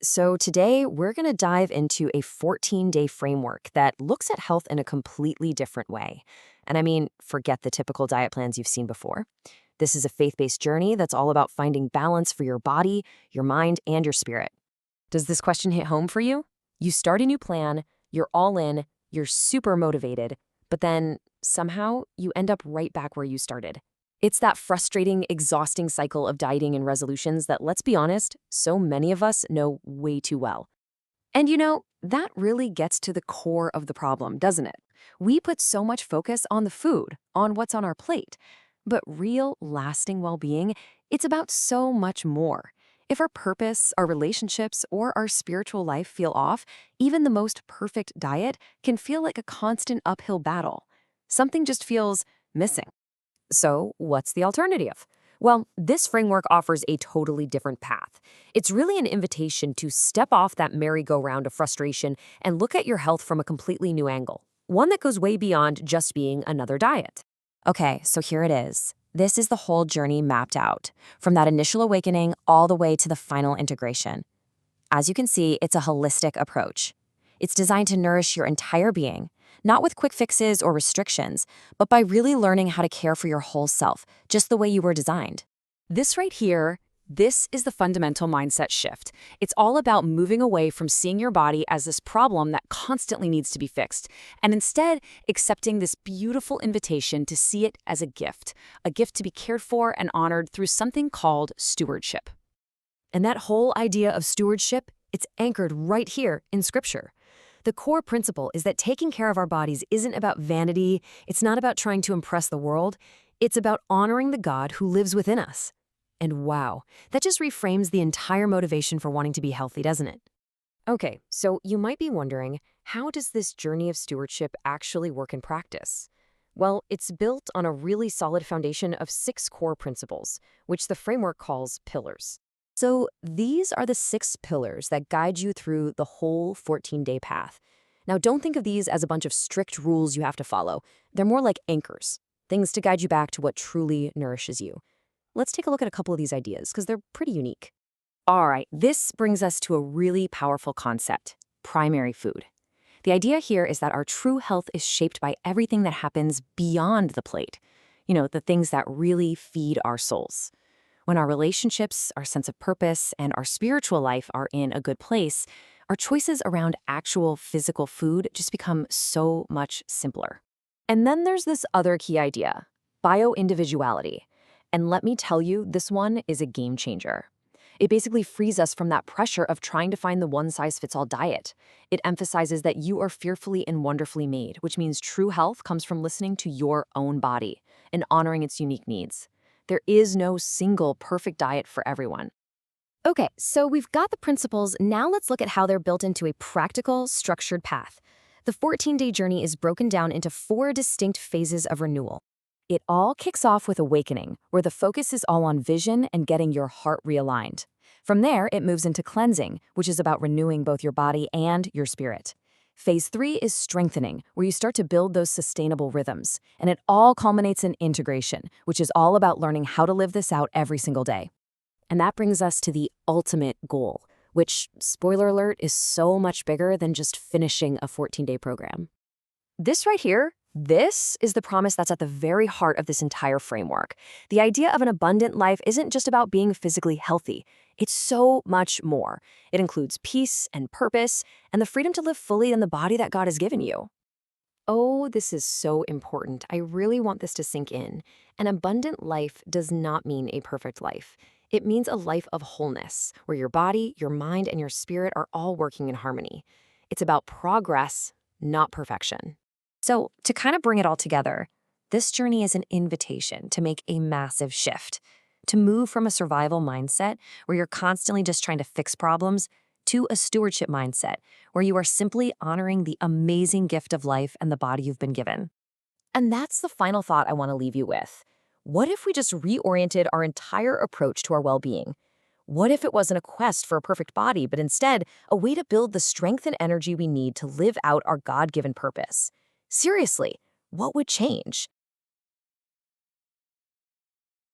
So, today we're going to dive into a 14-day framework that looks at health in a completely different way. And I mean, forget the typical diet plans you've seen before. This is a faith based journey that's all about finding balance for your body, your mind, and your spirit. Does this question hit home for you? You start a new plan, you're all in, you're super motivated, but then somehow you end up right back where you started. It's that frustrating, exhausting cycle of dieting and resolutions that, let's be honest, so many of us know way too well. And that really gets to the core of the problem, doesn't it? We put so much focus on the food, on what's on our plate. But real, lasting well-being, it's about so much more. If our purpose, our relationships, or our spiritual life feel off, even the most perfect diet can feel like a constant uphill battle. Something just feels missing. So, what's the alternative? Well, this framework offers a totally different path. It's really an invitation to step off that merry-go-round of frustration and look at your health from a completely new angle, one that goes way beyond just being another diet. Okay, so here it is. This is the whole journey mapped out, from that initial awakening all the way to the final integration. As you can see, it's a holistic approach. It's designed to nourish your entire being, not with quick fixes or restrictions, but by really learning how to care for your whole self, just the way you were designed. This right here, this is the fundamental mindset shift. It's all about moving away from seeing your body as this problem that constantly needs to be fixed, and instead accepting this beautiful invitation to see it as a gift to be cared for and honored through something called stewardship. And that whole idea of stewardship, it's anchored right here in Scripture. The core principle is that taking care of our bodies isn't about vanity, it's not about trying to impress the world, it's about honoring the God who lives within us. And wow, that just reframes the entire motivation for wanting to be healthy, doesn't it? Okay, so you might be wondering, how does this journey of stewardship actually work in practice? Well, it's built on a really solid foundation of 6 core principles, which the framework calls pillars. So these are the 6 pillars that guide you through the whole 14-day path. Now, don't think of these as a bunch of strict rules you have to follow. They're more like anchors, things to guide you back to what truly nourishes you. Let's take a look at a couple of these ideas because they're pretty unique. All right, this brings us to a really powerful concept, primary food. The idea here is that our true health is shaped by everything that happens beyond the plate. The things that really feed our souls. When our relationships, our sense of purpose, and our spiritual life are in a good place, our choices around actual physical food just become so much simpler. And then there's this other key idea, bio-individuality. And let me tell you, this one is a game changer. It basically frees us from that pressure of trying to find the one-size-fits-all diet. It emphasizes that you are fearfully and wonderfully made, which means true health comes from listening to your own body and honoring its unique needs. There is no single perfect diet for everyone. Okay, so we've got the principles. Now let's look at how they're built into a practical, structured path. The 14-day journey is broken down into 4 distinct phases of renewal. It all kicks off with awakening, where the focus is all on vision and getting your heart realigned. From there, it moves into cleansing, which is about renewing both your body and your spirit. Phase 3 is strengthening, where you start to build those sustainable rhythms. And it all culminates in integration, which is all about learning how to live this out every single day. And that brings us to the ultimate goal, which, spoiler alert, is so much bigger than just finishing a 14-day program. This right here, this is the promise that's at the very heart of this entire framework. The idea of an abundant life isn't just about being physically healthy. It's so much more. It includes peace and purpose and the freedom to live fully in the body that God has given you. Oh, this is so important. I really want this to sink in. An abundant life does not mean a perfect life. It means a life of wholeness, where your body, your mind, and your spirit are all working in harmony. It's about progress, not perfection. So, to kind of bring it all together, this journey is an invitation to make a massive shift, to move from a survival mindset where you're constantly just trying to fix problems to a stewardship mindset where you are simply honoring the amazing gift of life and the body you've been given. And that's the final thought I want to leave you with. What if we just reoriented our entire approach to our well-being? What if it wasn't a quest for a perfect body, but instead a way to build the strength and energy we need to live out our God-given purpose? Seriously, what would change?